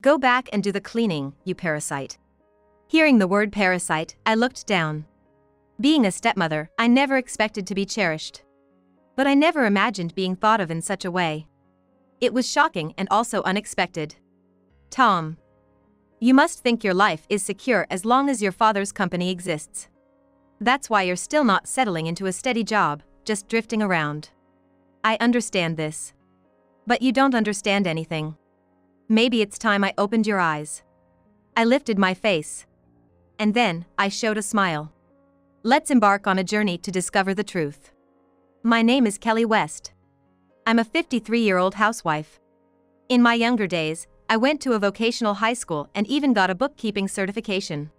Go back and do the cleaning, you parasite. Hearing the word parasite, I looked down. Being a stepmother, I never expected to be cherished. But I never imagined being thought of in such a way. It was shocking and also unexpected. Tom. You must think your life is secure as long as your father's company exists. That's why you're still not settling into a steady job, just drifting around. I understand this. But you don't understand anything. Maybe it's time I opened your eyes. I lifted my face. And then, I showed a smile. Let's embark on a journey to discover the truth. My name is Kelly West. I'm a 53-year-old housewife. In my younger days, I went to a vocational high school and even got a bookkeeping certification.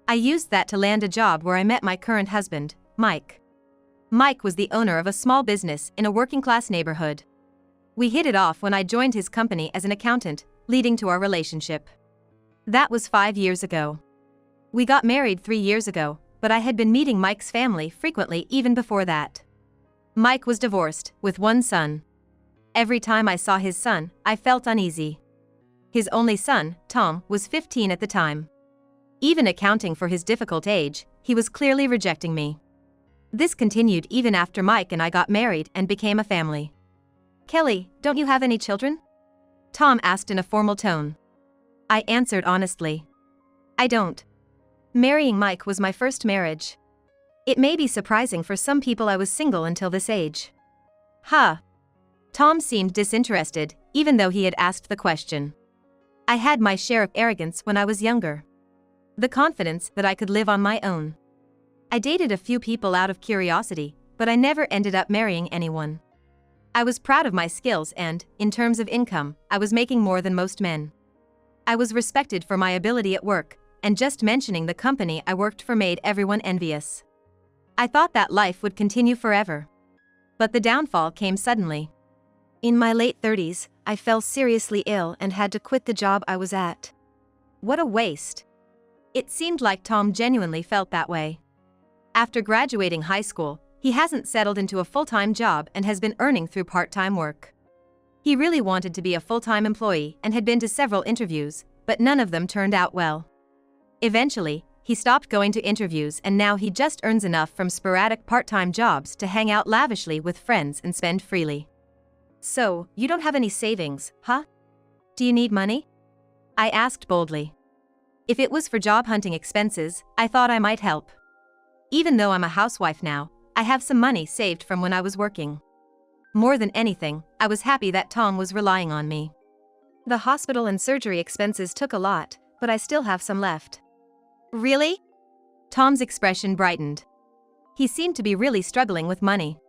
I used that to land a job where I met my current husband, Mike. Mike was the owner of a small business in a working-class neighborhood. We hit it off when I joined his company as an accountant, leading to our relationship. That was 5 years ago. We got married 3 years ago, but I had been meeting Mike's family frequently even before that. Mike was divorced, with one son. Every time I saw his son, I felt uneasy. His only son, Tom, was 15 at the time. Even accounting for his difficult age, he was clearly rejecting me. This continued even after Mike and I got married and became a family. Kelly, don't you have any children? Tom asked in a formal tone. I answered honestly. I don't. Marrying Mike was my first marriage. It may be surprising for some people I was single until this age. Huh. Tom seemed disinterested, even though he had asked the question. I had my share of arrogance when I was younger. The confidence that I could live on my own. I dated a few people out of curiosity, but I never ended up marrying anyone. I was proud of my skills and, in terms of income, I was making more than most men. I was respected for my ability at work, and just mentioning the company I worked for made everyone envious. I thought that life would continue forever. But the downfall came suddenly. In my late 30s, I fell seriously ill and had to quit the job I was at. What a waste. It seemed like Tom genuinely felt that way. After graduating high school, he hasn't settled into a full-time job and has been earning through part-time work. He really wanted to be a full-time employee and had been to several interviews, but none of them turned out well. Eventually, he stopped going to interviews and now he just earns enough from sporadic part-time jobs to hang out lavishly with friends and spend freely. So, you don't have any savings, huh? Do you need money? I asked boldly. If it was for job hunting expenses, I thought I might help. Even though I'm a housewife now, I have some money saved from when I was working. More than anything, I was happy that Tom was relying on me. The hospital and surgery expenses took a lot, but I still have some left. Really? Tom's expression brightened. He seemed to be really struggling with money.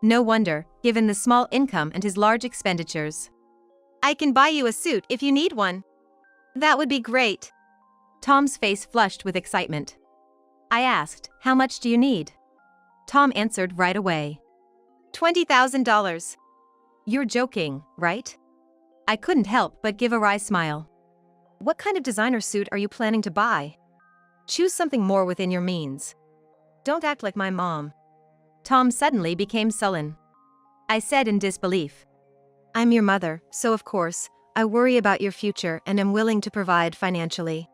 No wonder, given the small income and his large expenditures. I can buy you a suit if you need one. That would be great. Tom's face flushed with excitement. I asked, how much do you need? Tom answered right away. $20,000. You're joking, right? I couldn't help but give a wry smile. What kind of designer suit are you planning to buy? Choose something more within your means. Don't act like my mom. Tom suddenly became sullen. I said in disbelief. I'm your mother, so of course, I worry about your future and am willing to provide financially.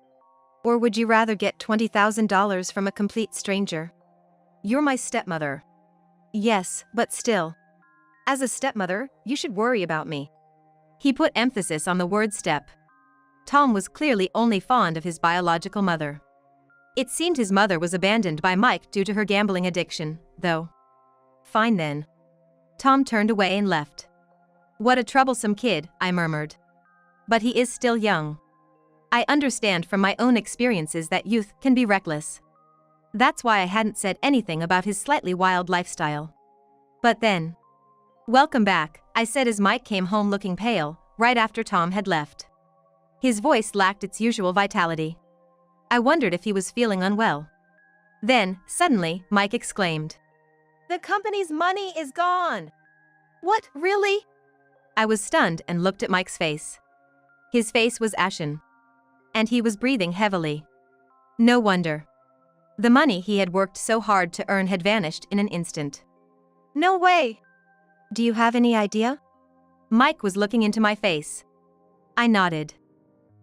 Or would you rather get $20,000 from a complete stranger? You're my stepmother. Yes, but still. As a stepmother, you should worry about me. He put emphasis on the word step. Tom was clearly only fond of his biological mother. It seemed his mother was abandoned by Mike due to her gambling addiction, though. Fine then. Tom turned away and left. What a troublesome kid, I murmured. But he is still young. I understand from my own experiences that youth can be reckless. That's why I hadn't said anything about his slightly wild lifestyle. But then. Welcome back, I said as Mike came home looking pale, right after Tom had left. His voice lacked its usual vitality. I wondered if he was feeling unwell. Then, suddenly, Mike exclaimed. The company's money is gone! What, really? I was stunned and looked at Mike's face. His face was ashen. And he was breathing heavily. No wonder. The money he had worked so hard to earn had vanished in an instant. No way! Do you have any idea? Mike was looking into my face. I nodded.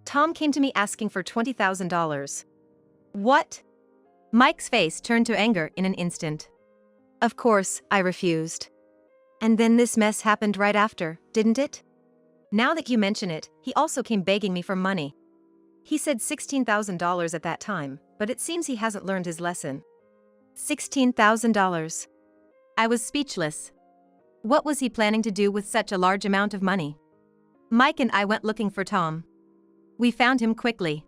Tom came to me asking for $20,000. What? Mike's face turned to anger in an instant. Of course, I refused. And then this mess happened right after, didn't it? Now that you mention it, he also came begging me for money. He said $16,000 at that time, but it seems he hasn't learned his lesson. $16,000. I was speechless. What was he planning to do with such a large amount of money? Mike and I went looking for Tom. We found him quickly.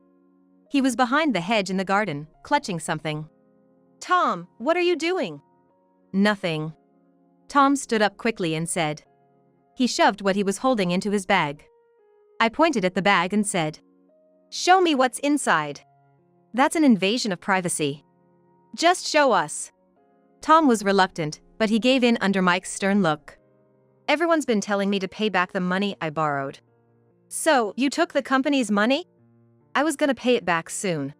He was behind the hedge in the garden, clutching something. Tom, what are you doing? Nothing. Tom stood up quickly and said. He shoved what he was holding into his bag. I pointed at the bag and said, "Show me what's inside." That's an invasion of privacy. Just show us. Tom was reluctant, but he gave in under Mike's stern look. Everyone's been telling me to pay back the money I borrowed. So, you took the company's money? I was gonna pay it back soon.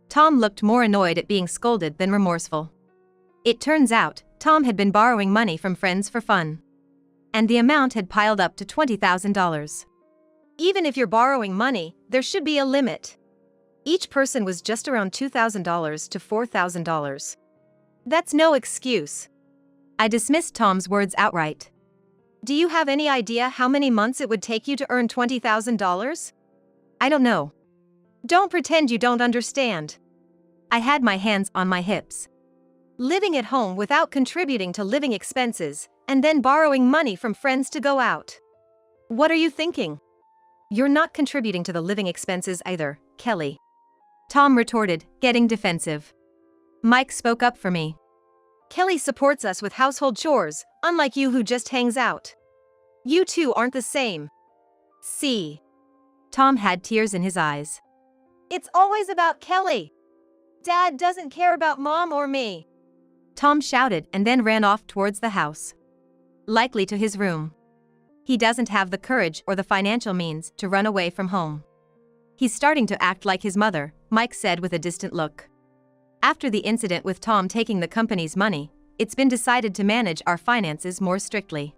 Tom looked more annoyed at being scolded than remorseful. It turns out, Tom had been borrowing money from friends for fun. And the amount had piled up to $20,000. Even if you're borrowing money, there should be a limit. Each person was just around $2,000 to $4,000. That's no excuse. I dismissed Tom's words outright. Do you have any idea how many months it would take you to earn $20,000? I don't know. Don't pretend you don't understand. I had my hands on my hips. Living at home without contributing to living expenses, and then borrowing money from friends to go out. What are you thinking? You're not contributing to the living expenses either, Kelly. Tom retorted, getting defensive. Mike spoke up for me. Kelly supports us with household chores, unlike you who just hangs out. You two aren't the same. See. Tom had tears in his eyes. It's always about Kelly. Dad doesn't care about Mom or me. Tom shouted and then ran off towards the house. Likely to his room. He doesn't have the courage or the financial means to run away from home. He's starting to act like his mother, Mike said with a distant look. After the incident with Tom taking the company's money, it's been decided to manage our finances more strictly.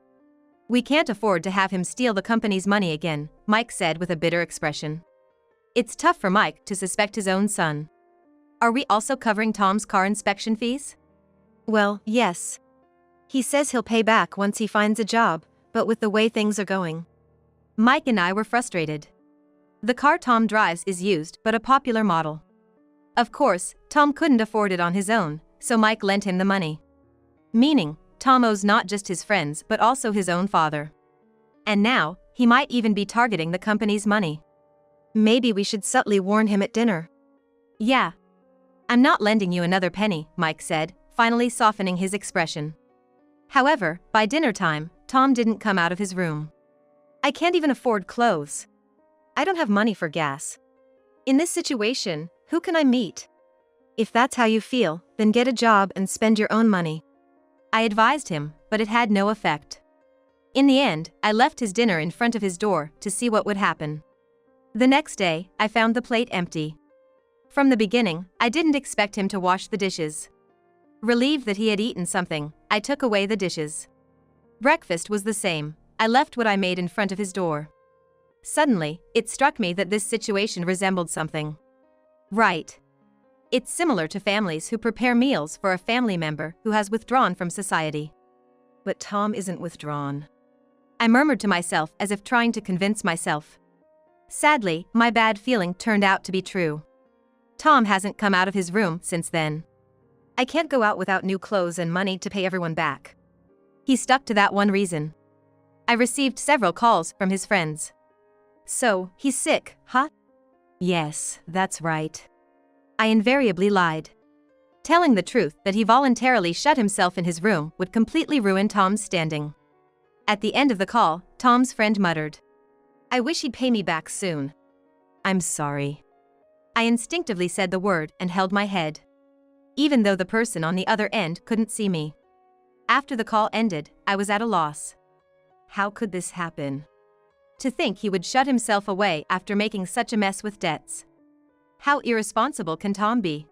We can't afford to have him steal the company's money again, Mike said with a bitter expression. It's tough for Mike to suspect his own son. Are we also covering Tom's car inspection fees? Well, yes. He says he'll pay back once he finds a job, but with the way things are going. Mike and I were frustrated. The car Tom drives is used but a popular model. Of course, Tom couldn't afford it on his own, so Mike lent him the money. Meaning, Tom owes not just his friends but also his own father. And now, he might even be targeting the company's money. Maybe we should subtly warn him at dinner. Yeah. I'm not lending you another penny, Mike said, finally softening his expression. However, by dinner time, Tom didn't come out of his room. I can't even afford clothes. I don't have money for gas. In this situation, who can I meet? If that's how you feel, then get a job and spend your own money. I advised him, but it had no effect. In the end, I left his dinner in front of his door to see what would happen. The next day, I found the plate empty. From the beginning, I didn't expect him to wash the dishes. Relieved that he had eaten something, I took away the dishes. Breakfast was the same. I left what I made in front of his door. Suddenly, it struck me that this situation resembled something. Right. It's similar to families who prepare meals for a family member who has withdrawn from society. But Tom isn't withdrawn. I murmured to myself as if trying to convince myself. Sadly, my bad feeling turned out to be true. Tom hasn't come out of his room since then. I can't go out without new clothes and money to pay everyone back. He stuck to that one reason. I received several calls from his friends. So, he's sick, huh? Yes, that's right. I invariably lied. Telling the truth that he voluntarily shut himself in his room would completely ruin Tom's standing. At the end of the call, Tom's friend muttered, I wish he'd pay me back soon. I'm sorry. I instinctively said the word and held my head. Even though the person on the other end couldn't see me. After the call ended, I was at a loss. How could this happen? To think he would shut himself away after making such a mess with debts. How irresponsible can Tom be?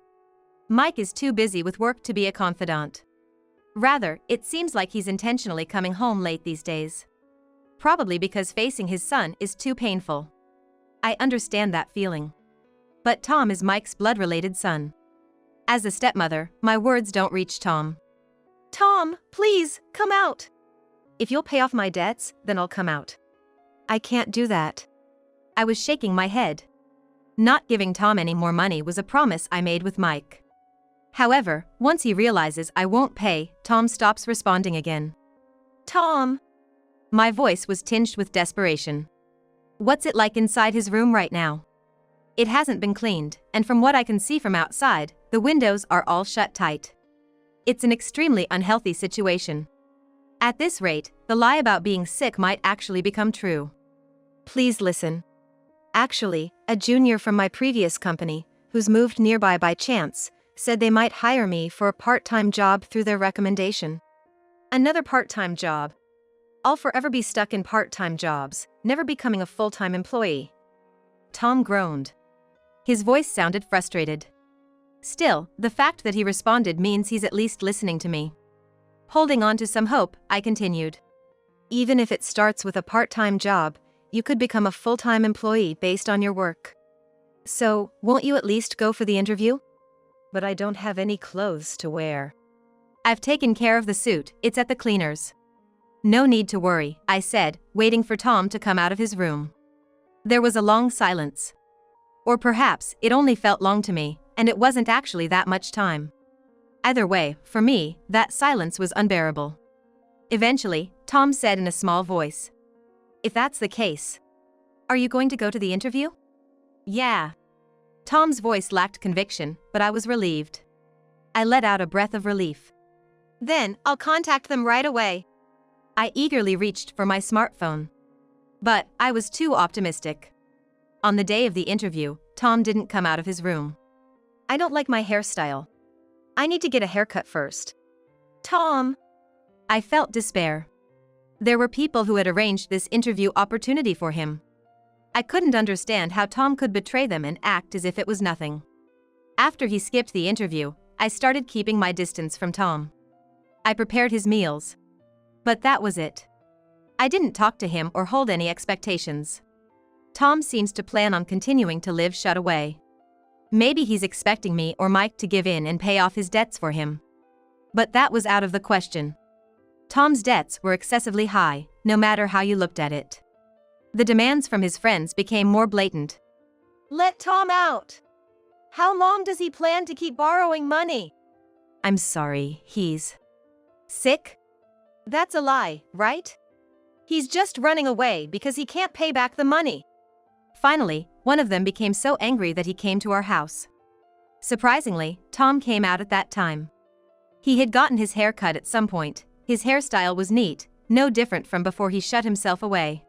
Mike is too busy with work to be a confidant. Rather, it seems like he's intentionally coming home late these days. Probably because facing his son is too painful. I understand that feeling. But Tom is Mike's blood-related son. As a stepmother, my words don't reach Tom. Tom, please, come out. If you'll pay off my debts, then I'll come out. I can't do that. I was shaking my head. Not giving Tom any more money was a promise I made with Mike. However, once he realizes I won't pay, Tom stops responding again. Tom. My voice was tinged with desperation. What's it like inside his room right now? It hasn't been cleaned, and from what I can see from outside, the windows are all shut tight. It's an extremely unhealthy situation. At this rate, the lie about being sick might actually become true. Please listen. Actually, a junior from my previous company, who's moved nearby by chance, said they might hire me for a part-time job through their recommendation. Another part-time job. I'll forever be stuck in part-time jobs, never becoming a full-time employee. Tom groaned. His voice sounded frustrated. Still, the fact that he responded means he's at least listening to me. Holding on to some hope, I continued. Even if it starts with a part-time job, you could become a full-time employee based on your work. So, won't you at least go for the interview? But I don't have any clothes to wear. I've taken care of the suit, it's at the cleaners. No need to worry, I said, waiting for Tom to come out of his room. There was a long silence. Or perhaps it only felt long to me, and it wasn't actually that much time. Either way, for me, that silence was unbearable. Eventually, Tom said in a small voice. If that's the case, are you going to go to the interview? Yeah. Tom's voice lacked conviction, but I was relieved. I let out a breath of relief. Then, I'll contact them right away. I eagerly reached for my smartphone. But I was too optimistic. On the day of the interview, Tom didn't come out of his room. I don't like my hairstyle. I need to get a haircut first. Tom! I felt despair. There were people who had arranged this interview opportunity for him. I couldn't understand how Tom could betray them and act as if it was nothing. After he skipped the interview, I started keeping my distance from Tom. I prepared his meals. But that was it. I didn't talk to him or hold any expectations. Tom seems to plan on continuing to live shut away. Maybe he's expecting me or Mike to give in and pay off his debts for him. But that was out of the question. Tom's debts were excessively high, no matter how you looked at it. The demands from his friends became more blatant. Let Tom out! How long does he plan to keep borrowing money? I'm sorry, he's sick? That's a lie, right? He's just running away because he can't pay back the money. Finally, one of them became so angry that he came to our house. Surprisingly, Tom came out at that time. He had gotten his hair cut at some point. His hairstyle was neat, no different from before he shut himself away.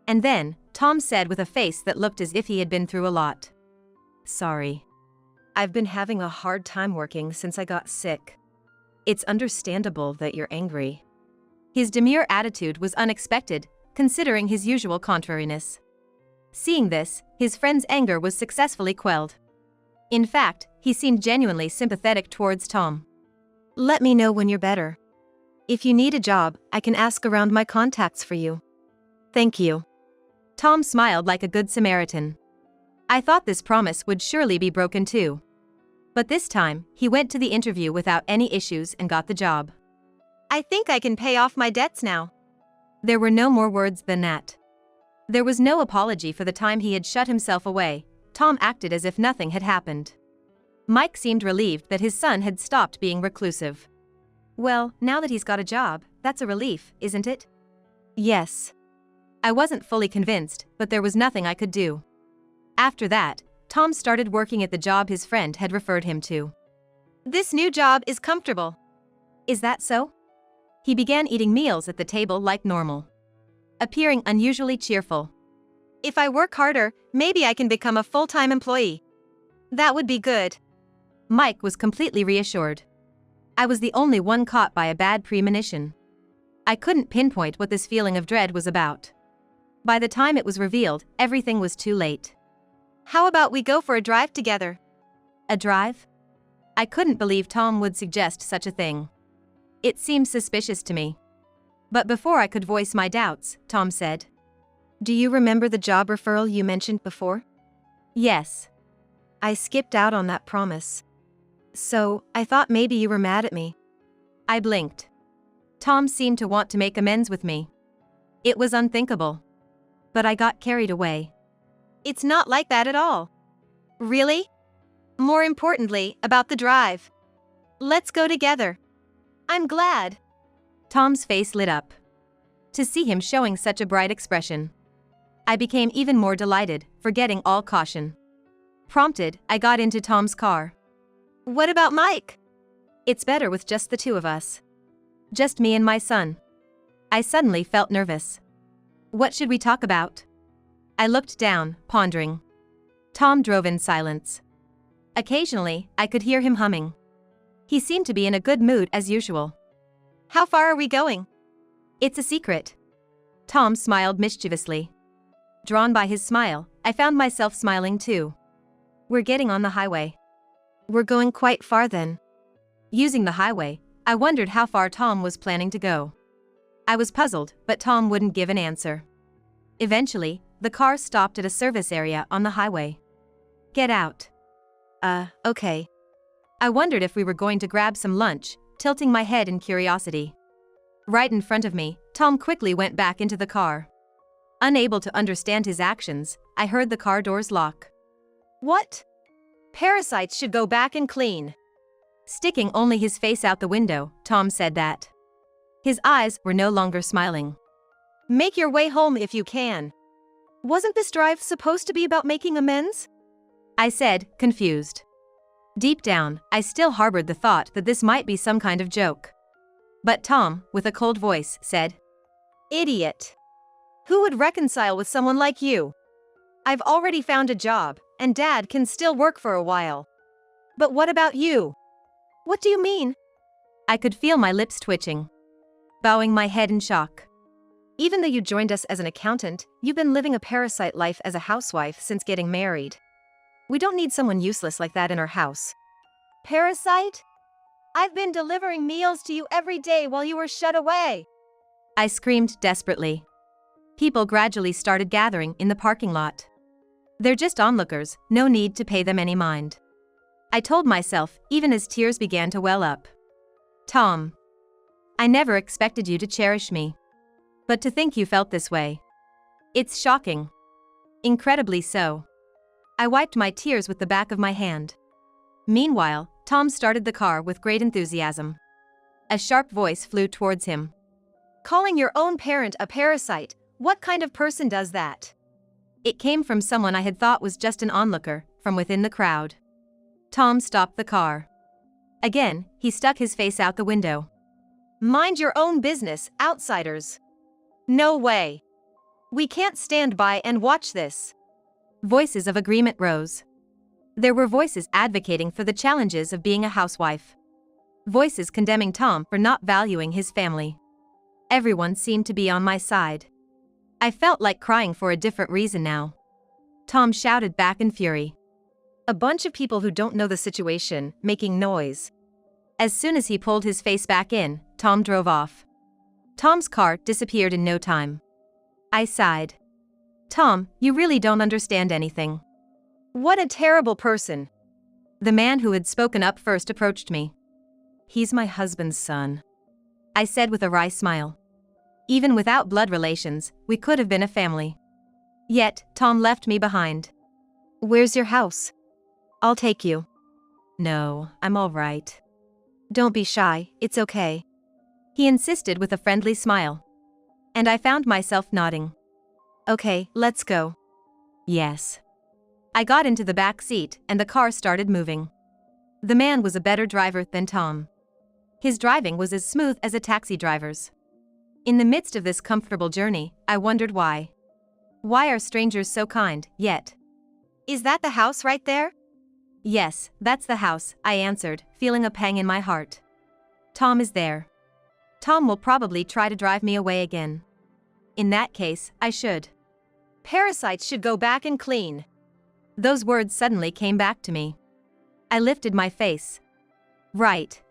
And then, Tom said with a face that looked as if he had been through a lot. Sorry. I've been having a hard time working since I got sick. It's understandable that you're angry. His demure attitude was unexpected, considering his usual contrariness. Seeing this, his friend's anger was successfully quelled. In fact, he seemed genuinely sympathetic towards Tom. Let me know when you're better. If you need a job, I can ask around my contacts for you. Thank you. Tom smiled like a good Samaritan. I thought this promise would surely be broken too. But this time, he went to the interview without any issues and got the job. I think I can pay off my debts now. There were no more words than that. There was no apology for the time he had shut himself away. Tom acted as if nothing had happened. Mike seemed relieved that his son had stopped being reclusive. Well, now that he's got a job, that's a relief, isn't it? Yes. I wasn't fully convinced, but there was nothing I could do. After that, Tom started working at the job his friend had referred him to. This new job is comfortable. Is that so? He began eating meals at the table like normal, appearing unusually cheerful. If I work harder, maybe I can become a full-time employee. That would be good. Mike was completely reassured. I was the only one caught by a bad premonition. I couldn't pinpoint what this feeling of dread was about. By the time it was revealed, everything was too late. How about we go for a drive together? A drive? I couldn't believe Tom would suggest such a thing. It seemed suspicious to me. But before I could voice my doubts, Tom said, Do you remember the job referral you mentioned before? Yes. I skipped out on that promise. So, I thought maybe you were mad at me. I blinked. Tom seemed to want to make amends with me. It was unthinkable. But I got carried away. It's not like that at all. Really? More importantly, about the drive. Let's go together. I'm glad. Tom's face lit up. To see him showing such a bright expression, I became even more delighted, forgetting all caution. Prompted, I got into Tom's car. What about Mike? It's better with just the two of us. Just me and my son. I suddenly felt nervous. What should we talk about? I looked down, pondering. Tom drove in silence. Occasionally, I could hear him humming. He seemed to be in a good mood as usual. How far are we going? It's a secret. Tom smiled mischievously. Drawn by his smile, I found myself smiling too. We're getting on the highway. We're going quite far then. Using the highway, I wondered how far Tom was planning to go. I was puzzled, but Tom wouldn't give an answer. Eventually, the car stopped at a service area on the highway. Get out. Okay. I wondered if we were going to grab some lunch, tilting my head in curiosity. Right in front of me, Tom quickly went back into the car. Unable to understand his actions, I heard the car doors lock. What? Parasites should go back and clean. Sticking only his face out the window, Tom said that. His eyes were no longer smiling. Make your way home if you can. Wasn't this drive supposed to be about making amends? I said, confused. Deep down, I still harbored the thought that this might be some kind of joke. But Tom, with a cold voice, said, Idiot. Who would reconcile with someone like you? I've already found a job, and Dad can still work for a while. But what about you? What do you mean? I could feel my lips twitching. Bowing my head in shock. Even though you joined us as an accountant, you've been living a parasite life as a housewife since getting married. We don't need someone useless like that in our house. Parasite? I've been delivering meals to you every day while you were shut away. I screamed desperately. People gradually started gathering in the parking lot. They're just onlookers, no need to pay them any mind. I told myself, even as tears began to well up. Tom. I never expected you to cherish me. But to think you felt this way. It's shocking. Incredibly so. I wiped my tears with the back of my hand. Meanwhile, Tom started the car with great enthusiasm. A sharp voice flew towards him. Calling your own parent a parasite, what kind of person does that? It came from someone I had thought was just an onlooker, from within the crowd. Tom stopped the car. Again, he stuck his face out the window. Mind your own business, outsiders. No way. We can't stand by and watch this. Voices of agreement rose. There were voices advocating for the challenges of being a housewife. Voices condemning Tom for not valuing his family. Everyone seemed to be on my side. I felt like crying for a different reason now. Tom shouted back in fury. A bunch of people who don't know the situation, making noise. As soon as he pulled his face back in, Tom drove off. Tom's car disappeared in no time. I sighed. Tom, you really don't understand anything. What a terrible person. The man who had spoken up first approached me. He's my husband's son. I said with a wry smile. Even without blood relations, we could have been a family. Yet, Tom left me behind. Where's your house? I'll take you. No, I'm all right. Don't be shy, it's okay. He insisted with a friendly smile. And I found myself nodding. Okay, let's go. Yes. I got into the back seat and the car started moving. The man was a better driver than Tom. His driving was as smooth as a taxi driver's. In the midst of this comfortable journey, I wondered why. Why are strangers so kind, yet? Is that the house right there? Yes, that's the house, I answered, feeling a pang in my heart. Tom is there. Tom will probably try to drive me away again. In that case, I should. Parasites should go back and clean. Those words suddenly came back to me. I lifted my face. Right.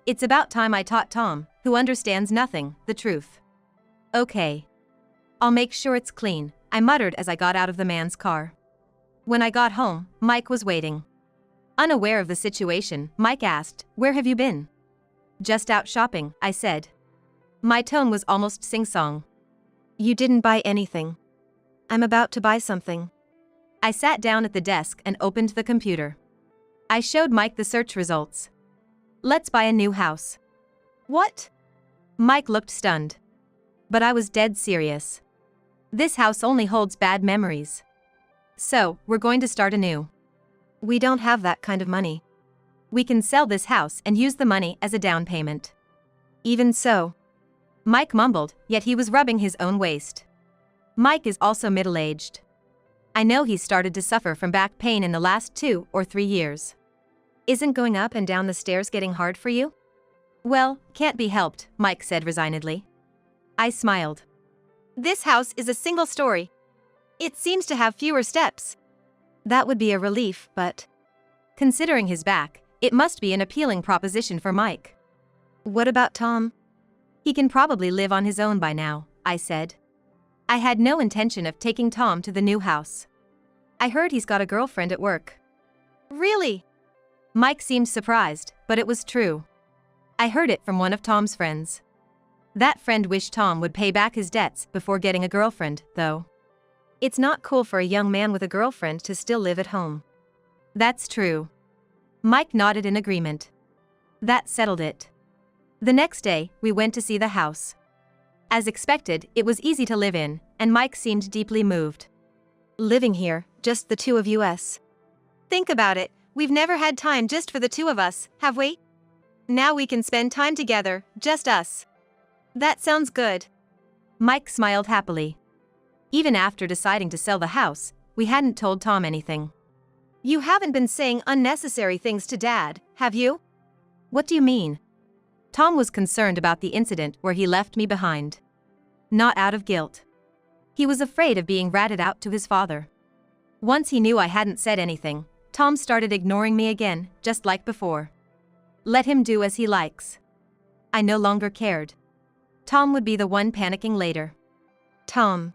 It's about time I taught Tom, who understands nothing, the truth. Okay. I'll make sure it's clean, I muttered as I got out of the man's car. When I got home, Mike was waiting. Unaware of the situation, Mike asked, "Where have you been?" "Just out shopping," I said. My tone was almost sing-song. "You didn't buy anything." "I'm about to buy something." I sat down at the desk and opened the computer. I showed Mike the search results. "Let's buy a new house." "What?" Mike looked stunned. But I was dead serious. "This house only holds bad memories. So, we're going to start anew." "We don't have that kind of money." "We can sell this house and use the money as a down payment." "Even so." Mike mumbled, yet he was rubbing his own waist. Mike is also middle-aged. I know he's started to suffer from back pain in the last 2 or 3 years. "Isn't going up and down the stairs getting hard for you?" "Well, can't be helped," Mike said resignedly. I smiled. "This house is a single story. It seems to have fewer steps." "That would be a relief, but..." Considering his back, it must be an appealing proposition for Mike. "What about Tom?" "He can probably live on his own by now," I said. I had no intention of taking Tom to the new house. "I heard he's got a girlfriend at work." "Really?" Mike seemed surprised, but it was true. I heard it from one of Tom's friends. That friend wished Tom would pay back his debts before getting a girlfriend, though. It's not cool for a young man with a girlfriend to still live at home. That's true. Mike nodded in agreement. That settled it. The next day, we went to see the house. As expected, it was easy to live in, and Mike seemed deeply moved. "Living here, just the two of us. Think about it, we've never had time just for the two of us, have we? Now we can spend time together, just us." "That sounds good." Mike smiled happily. Even after deciding to sell the house, we hadn't told Tom anything. "You haven't been saying unnecessary things to Dad, have you?" "What do you mean?" Tom was concerned about the incident where he left me behind. Not out of guilt. He was afraid of being ratted out to his father. Once he knew I hadn't said anything, Tom started ignoring me again, just like before. Let him do as he likes. I no longer cared. Tom would be the one panicking later. "Tom."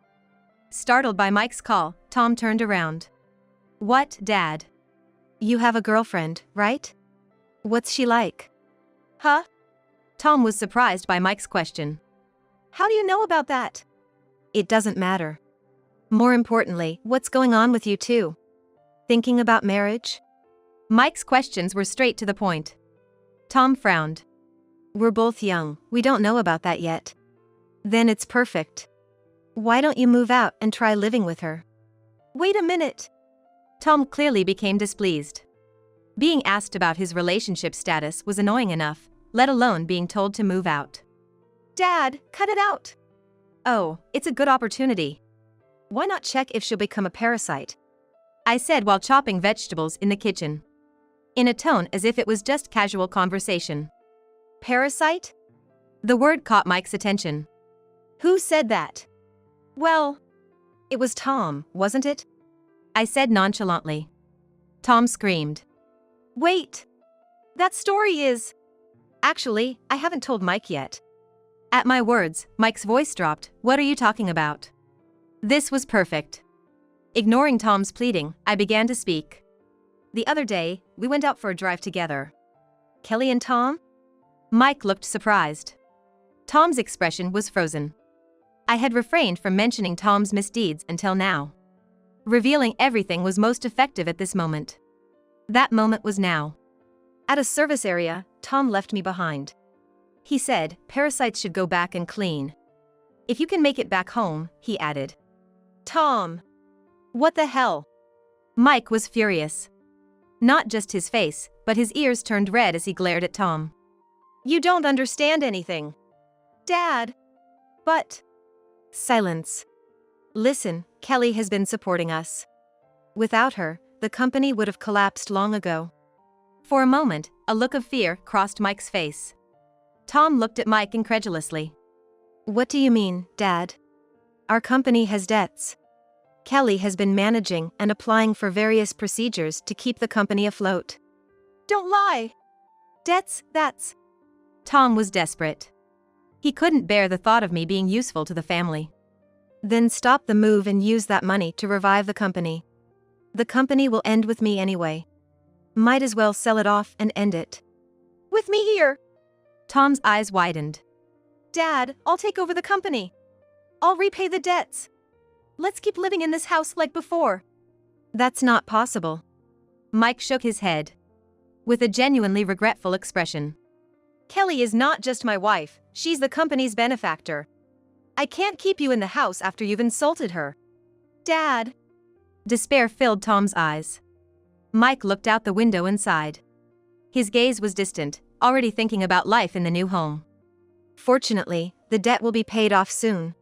Startled by Mike's call, Tom turned around. "What, Dad?" "You have a girlfriend, right? What's she like?" "Huh?" Tom was surprised by Mike's question. "How do you know about that?" "It doesn't matter. More importantly, what's going on with you two? Thinking about marriage?" Mike's questions were straight to the point. Tom frowned. "We're both young, we don't know about that yet." "Then it's perfect. Why don't you move out and try living with her?" "Wait a minute." Tom clearly became displeased. Being asked about his relationship status was annoying enough, let alone being told to move out. "Dad, cut it out." "Oh, it's a good opportunity. Why not check if she'll become a parasite?" I said while chopping vegetables in the kitchen. In a tone as if it was just casual conversation. "Parasite?" The word caught Mike's attention. "Who said that?" "Well, it was Tom, wasn't it?" I said nonchalantly. Tom screamed. "Wait! That story is..." "Actually, I haven't told Mike yet." At my words, Mike's voice dropped. "What are you talking about?" This was perfect. Ignoring Tom's pleading, I began to speak. "The other day, we went out for a drive together." "Kelly and Tom?" Mike looked surprised. Tom's expression was frozen. I had refrained from mentioning Tom's misdeeds until now. Revealing everything was most effective at this moment. That moment was now. At a service area, Tom left me behind. He said, "Parasites should go back and clean. If you can make it back home," he added. "Tom! What the hell?" Mike was furious. Not just his face, but his ears turned red as he glared at Tom. "You don't understand anything." "Dad!" "But..." Silence. "Listen, Kelly has been supporting us. Without her, the company would have collapsed long ago." For a moment, a look of fear crossed Mike's face. Tom looked at Mike incredulously. "What do you mean, Dad?" "Our company has debts. Kelly has been managing and applying for various procedures to keep the company afloat." "Don't lie!" "Debts, that's..." Tom was desperate. He couldn't bear the thought of me being useful to the family. Then stop the move and use that money to revive the company. The company will end with me anyway. Might as well sell it off and end it. With me here. Tom's eyes widened. Dad, I'll take over the company. I'll repay the debts. Let's keep living in this house like before. That's not possible. Mike shook his head with a genuinely regretful expression. Kelly is not just my wife, she's the company's benefactor. I can't keep you in the house after you've insulted her. Dad. Despair filled Tom's eyes. Mike looked out the window and sighed. His gaze was distant, already thinking about life in the new home. Fortunately, the debt will be paid off soon.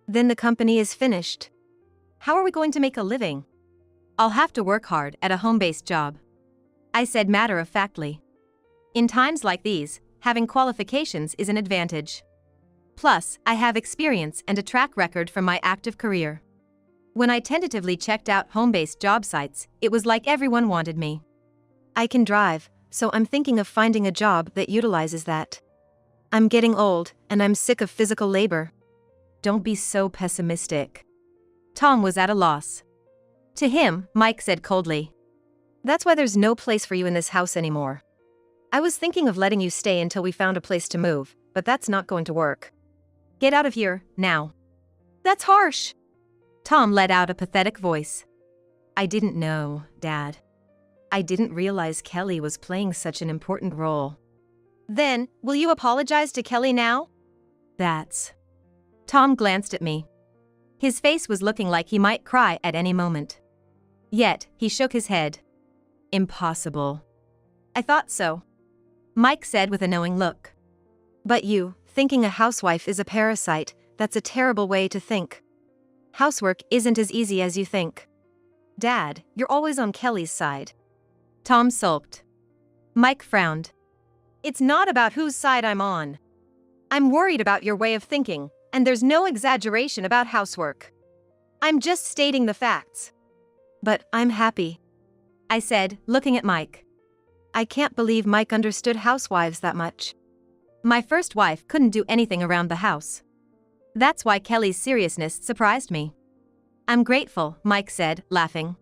Then the company is finished. How are we going to make a living? I'll have to work hard at a home-based job, I said matter-of-factly. In times like these, having qualifications is an advantage. Plus, I have experience and a track record from my active career. When I tentatively checked out home-based job sites, it was like everyone wanted me. I can drive, so I'm thinking of finding a job that utilizes that. I'm getting old, and I'm sick of physical labor. Don't be so pessimistic. Tom was at a loss. To him, Mike said coldly. That's why there's no place for you in this house anymore. I was thinking of letting you stay until we found a place to move, but that's not going to work. Get out of here, now. That's harsh. Tom let out a pathetic voice. I didn't know, Dad. I didn't realize Kelly was playing such an important role. Then, will you apologize to Kelly now? That's... Tom glanced at me. His face was looking like he might cry at any moment. Yet, he shook his head. Impossible. I thought so. Mike said with a knowing look. But you, thinking a housewife is a parasite, that's a terrible way to think. Housework isn't as easy as you think. Dad, you're always on Kelly's side. Tom sulked. Mike frowned. It's not about whose side I'm on. I'm worried about your way of thinking, and there's no exaggeration about housework. I'm just stating the facts. But I'm happy, I said, looking at Mike. I can't believe Mike understood housewives that much. My first wife couldn't do anything around the house. That's why Kelly's seriousness surprised me. I'm grateful, Mike said, laughing.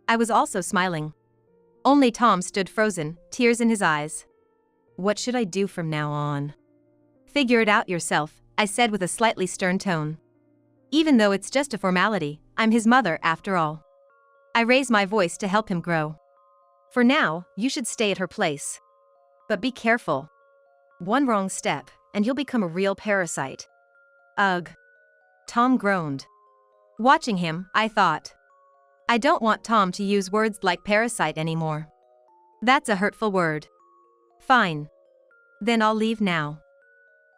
I was also smiling. Only Tom stood frozen, tears in his eyes. What should I do from now on? Figure it out yourself, I said with a slightly stern tone. Even though it's just a formality, I'm his mother after all. I raised my voice to help him grow. For now, you should stay at her place. But be careful. One wrong step, and you'll become a real parasite. Ugh. Tom groaned. Watching him, I thought. I don't want Tom to use words like parasite anymore. That's a hurtful word. Fine. Then I'll leave now.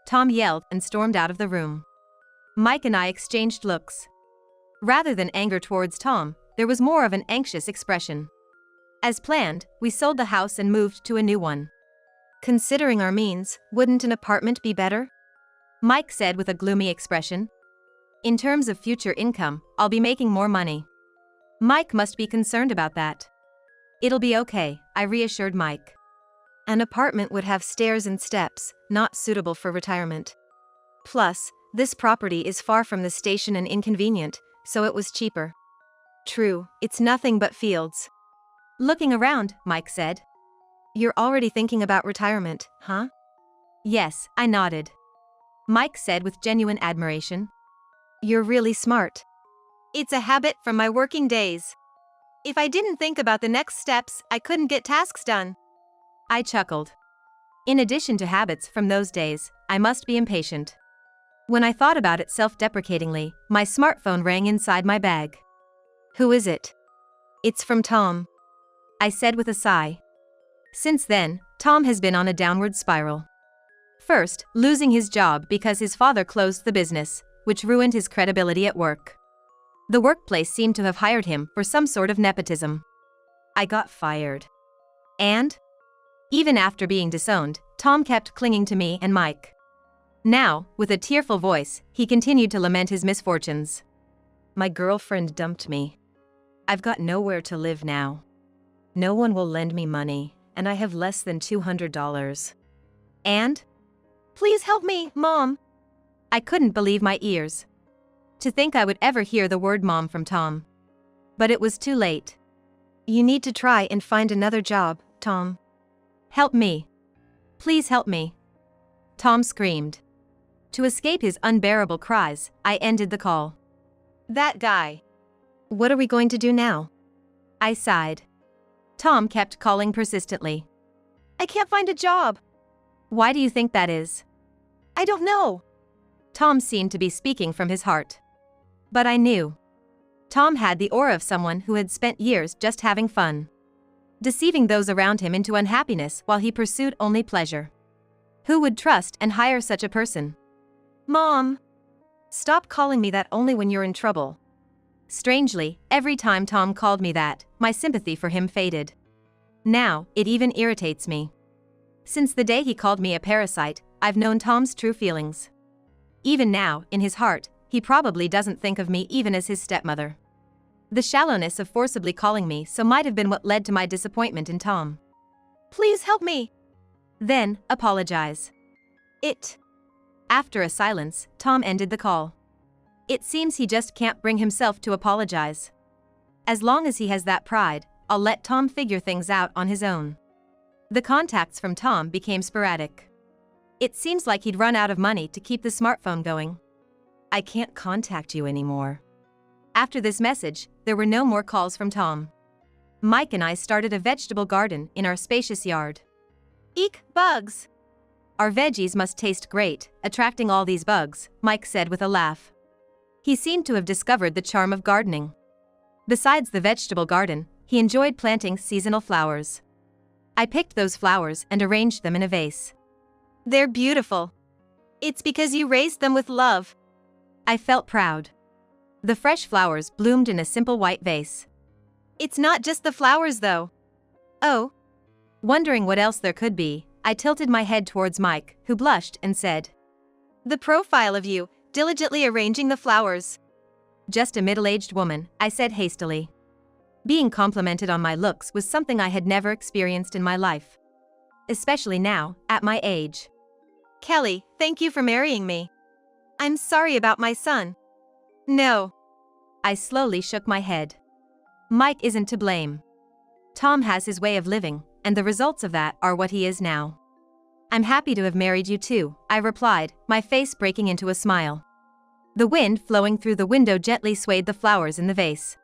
Tom yelled and stormed out of the room. Mike and I exchanged looks. Rather than anger towards Tom, there was more of an anxious expression. As planned, we sold the house and moved to a new one. Considering our means, wouldn't an apartment be better? Mike said with a gloomy expression. In terms of future income, I'll be making more money. Mike must be concerned about that. It'll be okay, I reassured Mike. An apartment would have stairs and steps, not suitable for retirement. Plus, this property is far from the station and inconvenient, so it was cheaper. True, it's nothing but fields. Looking around, Mike said. You're already thinking about retirement, huh? Yes, I nodded. Mike said with genuine admiration. You're really smart. It's a habit from my working days. If I didn't think about the next steps, I couldn't get tasks done. I chuckled. In addition to habits from those days, I must be impatient. When I thought about it self-deprecatingly, my smartphone rang inside my bag. Who is it? It's from Tom, I said with a sigh. Since then, Tom has been on a downward spiral. First, losing his job because his father closed the business, which ruined his credibility at work. The workplace seemed to have hired him for some sort of nepotism. I got fired. And? Even after being disowned, Tom kept clinging to me and Mike. Now, with a tearful voice, he continued to lament his misfortunes. My girlfriend dumped me. I've got nowhere to live now. No one will lend me money, and I have less than $200. And? Please help me, Mom. I couldn't believe my ears. To think I would ever hear the word mom from Tom. But it was too late. You need to try and find another job, Tom. Help me. Please help me. Tom screamed. To escape his unbearable cries, I ended the call. That guy. What are we going to do now? I sighed. Tom kept calling persistently. I can't find a job. Why do you think that is? I don't know. Tom seemed to be speaking from his heart. But I knew. Tom had the aura of someone who had spent years just having fun, deceiving those around him into unhappiness while he pursued only pleasure. Who would trust and hire such a person? Mom! Stop calling me that only when you're in trouble. Strangely, every time Tom called me that, my sympathy for him faded. Now, it even irritates me. Since the day he called me a parasite, I've known Tom's true feelings. Even now, in his heart, he probably doesn't think of me even as his stepmother. The shallowness of forcibly calling me so might have been what led to my disappointment in Tom. Please help me. Then, apologize. After a silence, Tom ended the call. It seems he just can't bring himself to apologize. As long as he has that pride, I'll let Tom figure things out on his own. The contacts from Tom became sporadic. It seems like he'd run out of money to keep the smartphone going. I can't contact you anymore. After this message, there were no more calls from Tom. Mike and I started a vegetable garden in our spacious yard. Eek, bugs! Our veggies must taste great, attracting all these bugs, Mike said with a laugh. He seemed to have discovered the charm of gardening. Besides the vegetable garden, he enjoyed planting seasonal flowers. I picked those flowers and arranged them in a vase. They're beautiful. It's because you raised them with love. I felt proud. The fresh flowers bloomed in a simple white vase. It's not just the flowers though. Oh? Wondering what else there could be, I tilted my head towards Mike, who blushed and said, The profile of you, diligently arranging the flowers. Just a middle-aged woman, I said hastily. Being complimented on my looks was something I had never experienced in my life. Especially now, at my age. Kelly, thank you for marrying me. I'm sorry about my son. No. I slowly shook my head. Mike isn't to blame. Tom has his way of living, and the results of that are what he is now. I'm happy to have married you too, I replied, my face breaking into a smile. The wind flowing through the window gently swayed the flowers in the vase.